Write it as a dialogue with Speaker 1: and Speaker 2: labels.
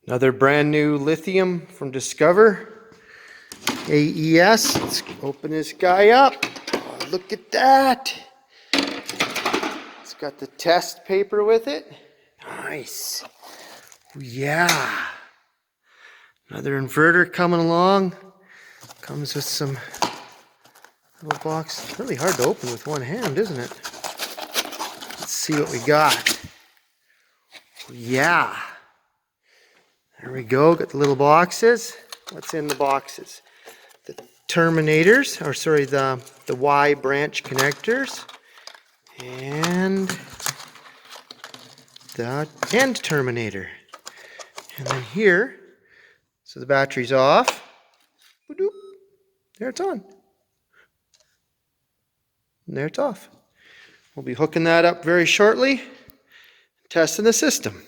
Speaker 1: Another brand new Lithium from Discover. AES. Let's open this guy up. Oh, look at that. It's got the test paper with it. Nice. Yeah. Another inverter coming along. Comes with some little box. It's really hard to open with one hand, isn't it? Let's see what we got. Yeah. There we go. Got the little boxes. What's in the boxes? The terminators, or sorry, the Y branch connectors, and the end terminator. And then here, so the battery's off. Boop. There it's on. And there it's off. We'll be hooking that up very shortly, testing the system.